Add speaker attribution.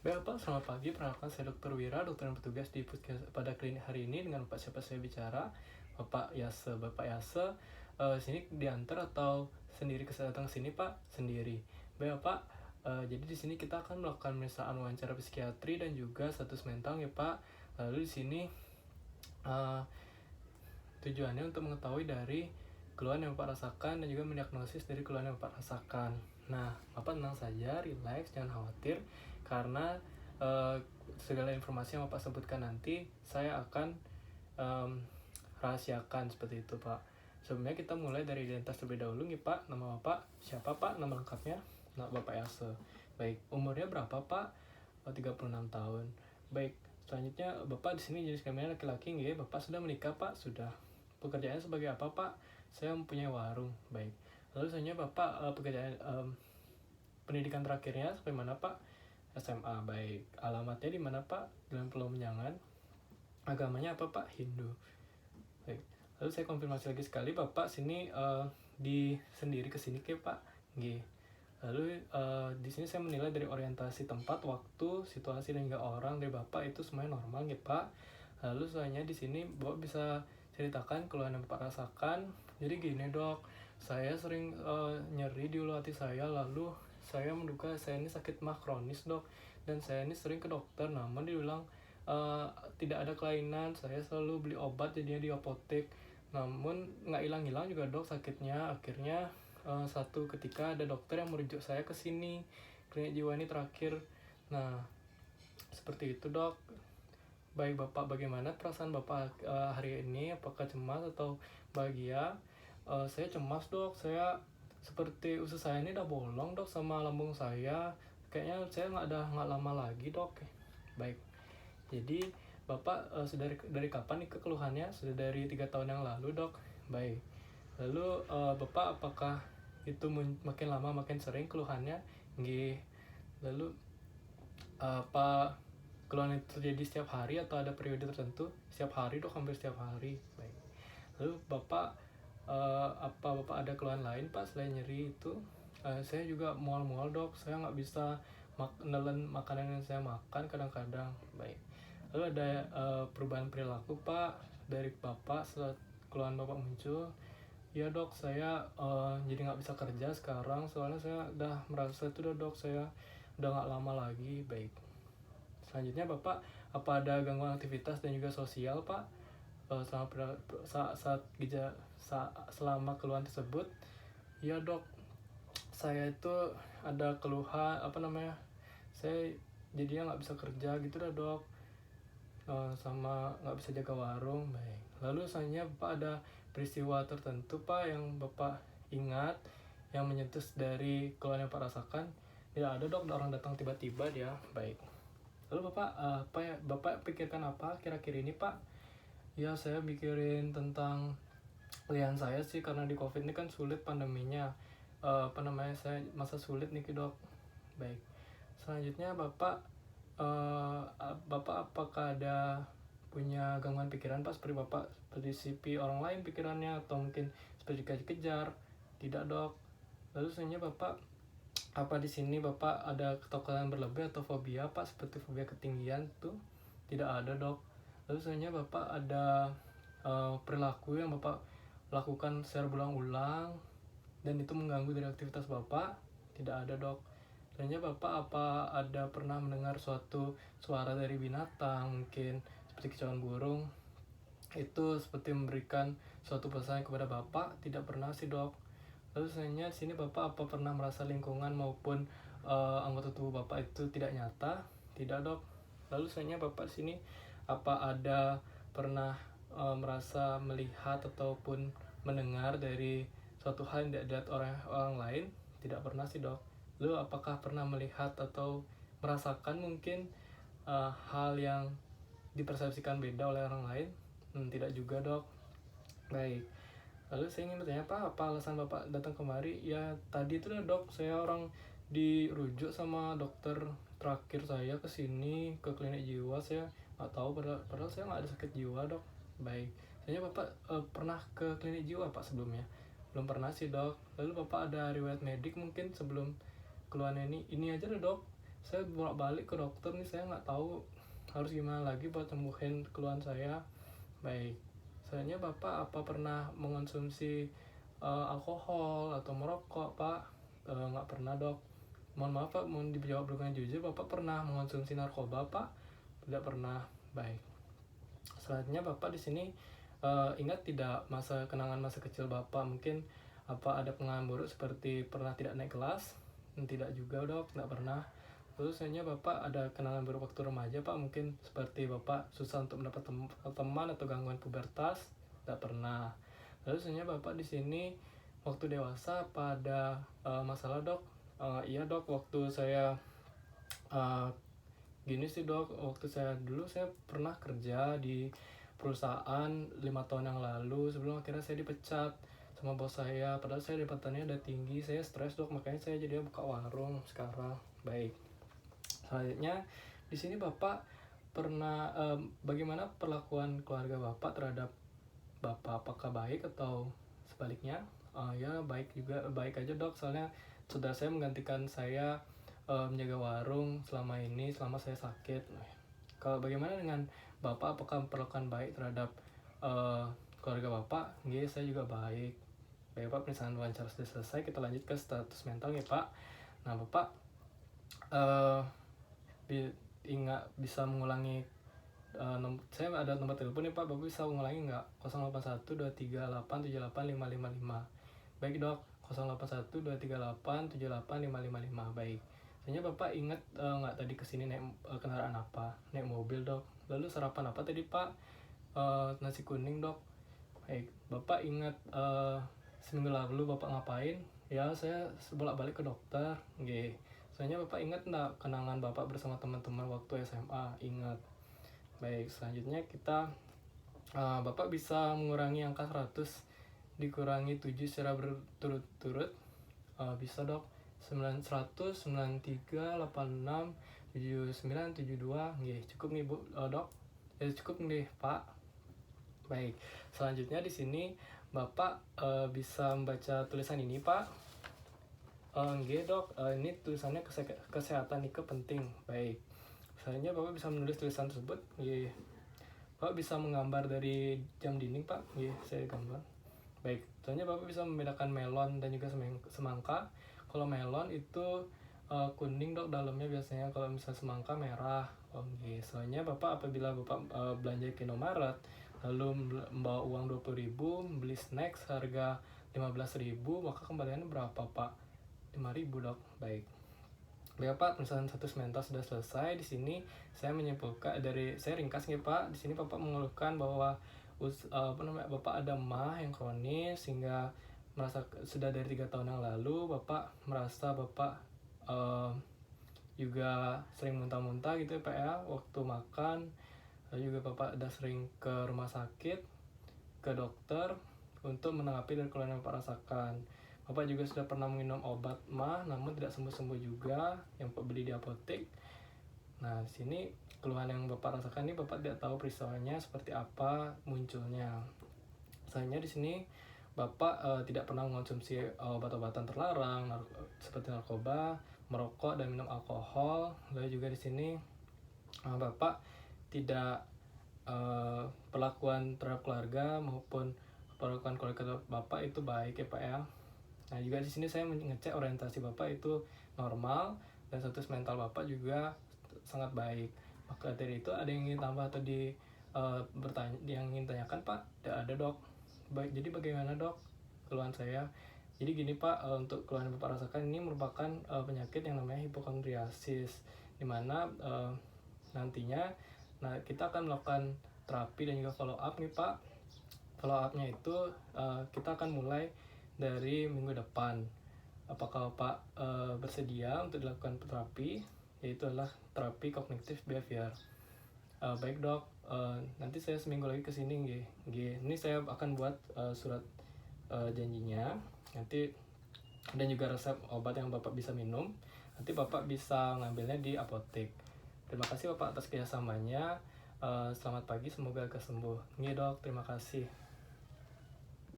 Speaker 1: Baik Pak, selamat pagi. Perkenalkan saya Dr. Wira, dokter yang bertugas di pada klinik hari ini. Dengan Bapak siapa saya bicara? Bapak Yase. Bapak Yase, sini diantar atau sendiri datang ke sini Pak? Sendiri. Baik Pak, jadi di sini kita akan melakukan pemeriksaan wawancara psikiatri dan juga status mental ya Pak. Lalu di sini uh, tujuannya untuk mengetahui dari keluhan yang Bapak rasakan dan juga mendiagnosis dari keluhan yang Bapak rasakan. Nah, Bapak tenang saja, relax, jangan khawatir, karena segala informasi yang Bapak sebutkan nanti saya akan rahasiakan seperti itu Pak. Sebelumnya kita mulai dari identitas terlebih dahulu nih Pak. Nama Bapak siapa Pak? Nama lengkapnya? Nah, Bapak Yase. Baik, umurnya berapa Pak? 36 tahun. Baik, selanjutnya Bapak di sini jenis kelaminnya laki-laki nggih. Bapak sudah menikah Pak? Sudah. Pekerjaannya sebagai apa Pak? Saya mempunyai warung. Baik. Lalu selanjutnya Bapak pekerjaan pendidikan terakhirnya sampai mana Pak? SMA. Baik. Alamatnya di mana Pak? Dalam Pulau Menjangan. Agamanya apa Pak? Hindu. Baik. Lalu saya konfirmasi lagi sekali, Bapak sini di sendiri ke sini ke Pak? Nggih. Lalu di sini saya menilai dari orientasi tempat, waktu, situasi dan juga orang dari Bapak itu semuanya normal nggih Pak. Lalu soalnya di sini Bapak bisa ceritakan keluhan yang Bapak rasakan. Jadi gini Dok, saya sering nyeri di ulu hati saya, lalu saya menduga saya ini sakit mah kronis Dok, dan saya ini sering ke dokter, namun dibilang tidak ada kelainan. Saya selalu beli obat jadinya di apotek, namun nggak hilang-hilang juga Dok sakitnya. Akhirnya satu ketika ada dokter yang merujuk saya ke sini, klinik jiwa ini terakhir. Nah, seperti itu Dok. Baik Bapak, bagaimana perasaan Bapak hari ini? Apakah cemas atau bahagia? Saya cemas Dok, saya seperti usus saya ini udah bolong Dok sama lambung saya. Kayaknya saya nggak lama lagi Dok. Baik, jadi Bapak sudah dari kapan nih keluhannya? Sudah dari 3 tahun yang lalu Dok. Baik, lalu Bapak apakah itu makin lama makin sering keluhannya? Nggih. Lalu apa keluhan itu terjadi setiap hari atau ada periode tertentu? Setiap hari Dok, hampir setiap hari. Baik. Lalu Bapak apa Bapak ada keluhan lain Pak selain nyeri itu? Saya juga mual-mual Dok, saya nggak bisa nelen makanan yang saya makan kadang-kadang. Baik. Lalu ada perubahan perilaku Pak dari Bapak setelah keluhan Bapak muncul? Ya Dok, saya jadi nggak bisa kerja sekarang, soalnya saya udah merasa itu udah Dok, saya udah nggak lama lagi. Baik. Selanjutnya Bapak, apa ada gangguan aktivitas dan juga sosial Pak selama keluhan tersebut? Ya Dok, saya itu ada keluhan saya jadinya nggak bisa kerja gitu dah Dok, sama nggak bisa jaga warung. Baik. Lalu selanjutnya Bapak ada peristiwa tertentu Pak yang Bapak ingat yang menyentuh dari keluhan yang Bapak rasakan? Tidak ada Dok, orang datang tiba-tiba dia. Baik. Lalu Bapak Bapak pikirkan apa kira-kira ini Pak? Ya, saya mikirin tentang klien saya sih, karena di COVID ini kan sulit pandeminya. Saya masa sulit nih Dok. Baik. Selanjutnya Bapak apakah ada punya gangguan pikiran Pak, seperti Bapak seperti orang lain pikirannya, atau mungkin seperti dikejar? Tidak Dok. Lalu selanjutnya Bapak, apa di sini Bapak ada ketakutan berlebih atau fobia Pak, seperti fobia ketinggian tuh? Tidak ada Dok. Lalu selanjutnya Bapak ada perilaku yang Bapak lakukan secara berulang-ulang dan itu mengganggu dari aktivitas Bapak? Tidak ada Dok. Selanjutnya Bapak apa ada pernah mendengar suatu suara dari binatang, mungkin seperti kicauan burung, itu seperti memberikan suatu pesan kepada Bapak? Tidak pernah sih Dok. Lalu selanjutnya di sini Bapak apa pernah merasa lingkungan maupun anggota tubuh Bapak itu tidak nyata? Tidak Dok. Lalu selanjutnya Bapak di sini apa ada pernah merasa melihat ataupun mendengar dari suatu hal yang tidak dilihat orang lain? Tidak pernah sih Dok. Lalu apakah pernah melihat atau merasakan mungkin hal yang dipersepsikan beda oleh orang lain? Tidak juga Dok. Baik. Lalu saya ingin bertanya Pak, apa alasan Bapak datang kemari? Ya tadi itu Dok, saya orang dirujuk sama dokter terakhir saya ke sini, ke klinik jiwa. Saya nggak tahu, padahal saya nggak ada sakit jiwa Dok. Baik. Saya Bapak pernah ke klinik jiwa Pak sebelumnya? Belum pernah sih Dok. Lalu Bapak ada riwayat medik mungkin sebelum keluhan ini? Ini aja Dok, saya bolak-balik ke dokter nih, saya nggak tahu harus gimana lagi buat sembuhin keluhan saya. Baik, selanjutnya Bapak apa pernah mengonsumsi alkohol atau merokok, Pak? Nggak pernah, Dok. Mohon maaf, Pak, mohon dijawab dengan jujur, Bapak pernah mengonsumsi narkoba, Pak? Tidak pernah. Baik. Selanjutnya Bapak di sini ingat tidak kenangan masa kecil Bapak? Mungkin apa ada pengalaman buruk seperti pernah tidak naik kelas? Tidak juga, Dok, tidak pernah. Lalu selanjutnya Bapak ada kenangan buruk waktu remaja, Pak? Mungkin seperti Bapak susah untuk mendapat teman atau gangguan pubertas? Tidak pernah. Lalu selanjutnya Bapak di sini waktu dewasa apa ada masalah, Dok? Iya, Dok, waktu saya gini sih, Dok, waktu saya dulu saya pernah kerja di perusahaan 5 tahun yang lalu sebelum akhirnya saya dipecat sama bos saya, padahal saya dapatannya udah tinggi. Saya stres, Dok, makanya saya jadi buka warung sekarang. Baik, selanjutnya di sini Bapak pernah bagaimana perlakuan keluarga Bapak terhadap Bapak? Apakah baik atau sebaliknya? Ya baik juga, baik aja, Dok, soalnya saudara saya menggantikan saya menjaga warung selama ini, selama saya sakit. Kalau bagaimana dengan Bapak, apakah memperlakukan baik terhadap keluarga Bapak? Nggih, saya juga baik. Baik, Pak, pemeriksaan wawancara sudah selesai, kita lanjut ke status mental ya, Pak. Nah, Bapak ingat bisa mengulangi saya ada nomor telepon nih, Pak, Bapak bisa mengulangi nggak? 081238785555. Baik, Dok, 081238785555. Baik. Sebenarnya Bapak ingat nggak tadi kesini naik kendaraan apa? Naik mobil, Dok. Lalu sarapan apa tadi, Pak? Nasi kuning, Dok. Baik, Bapak ingat seminggu lalu Bapak ngapain? Ya, saya bolak-balik ke dokter. Oke. Soalnya Bapak ingat nggak kenangan Bapak bersama teman-teman waktu SMA? Ingat. Baik, selanjutnya kita Bapak bisa mengurangi angka 100 dikurangi 7 secara berturut-turut. Bisa, Dok. 100, 93, 86, 79, 72. Nggih, cukup nih, Bu, Dok. Ya, cukup nih, Pak. Baik, selanjutnya di sini Bapak bisa membaca tulisan ini, Pak. Nggih, Dok, ini tulisannya kesehatan itu penting. Baik, selanjutnya Bapak bisa menulis tulisan tersebut. Nggih. Bapak bisa menggambar dari jam dinding, Pak. Nggih, saya gambar. Baik, soalnya Bapak bisa membedakan melon dan juga semangka. Kalau melon itu kuning, Dok, dalamnya biasanya. Kalau misalnya semangka merah. Oke, soalnya Bapak apabila Bapak belanja ke Indomaret lalu membawa uang 20.000, beli snack harga 15.000, maka kembaliannya berapa, Pak? 5.000, Dok. Baik. Baik, Pak, pemeriksaan status mental sudah selesai. Di sini saya menyimpulkan saya ringkas nih, Pak. Di sini Bapak mengeluhkan bahwa Bapak ada MAH yang kronis sehingga merasa sudah dari 3 tahun yang lalu Bapak merasa Bapak juga sering muntah-muntah gitu ya, Pak, ya, waktu makan. Lalu juga Bapak udah sering ke rumah sakit, ke dokter untuk menanggapi dari keluhan yang Bapak rasakan. Bapak juga sudah pernah minum obat MAH namun tidak sembuh-sembuh juga yang Bapak beli di apotek. Nah, di sini keluhan yang Bapak rasakan ini Bapak tidak tahu peristiwanya seperti apa munculnya. Selanjutnya di sini Bapak tidak pernah mengonsumsi obat-obatan terlarang seperti narkoba, merokok, dan minum alkohol. Lalu juga di sini Bapak tidak perlakuan terhadap keluarga maupun perlakuan keluarga Bapak itu baik ya, Pak, ya. Nah, juga di sini saya mengecek orientasi Bapak itu normal dan status mental Bapak juga sangat baik. Maka dari itu ada yang ingin tambah atau yang ingin tanyakan, Pak? Tidak ada, Dok. Baik, jadi bagaimana, Dok, keluhan saya? Jadi gini, Pak, untuk keluhan yang Bapak rasakan ini merupakan penyakit yang namanya hipokondriasis, dimana nantinya kita akan melakukan terapi dan juga follow up nih, Pak. Follow up-nya itu kita akan mulai dari minggu depan. Apakah Pak bersedia untuk dilakukan terapi, yaitu adalah terapi kognitif behavior? Baik, Dok, nanti saya seminggu lagi kesini. Ini saya akan buat surat janjinya nanti, dan juga resep obat yang Bapak bisa minum. Nanti Bapak bisa ngambilnya di apotek. Terima kasih, Bapak, atas kerjasamanya. Selamat pagi, semoga sembuh. Dok, terima kasih.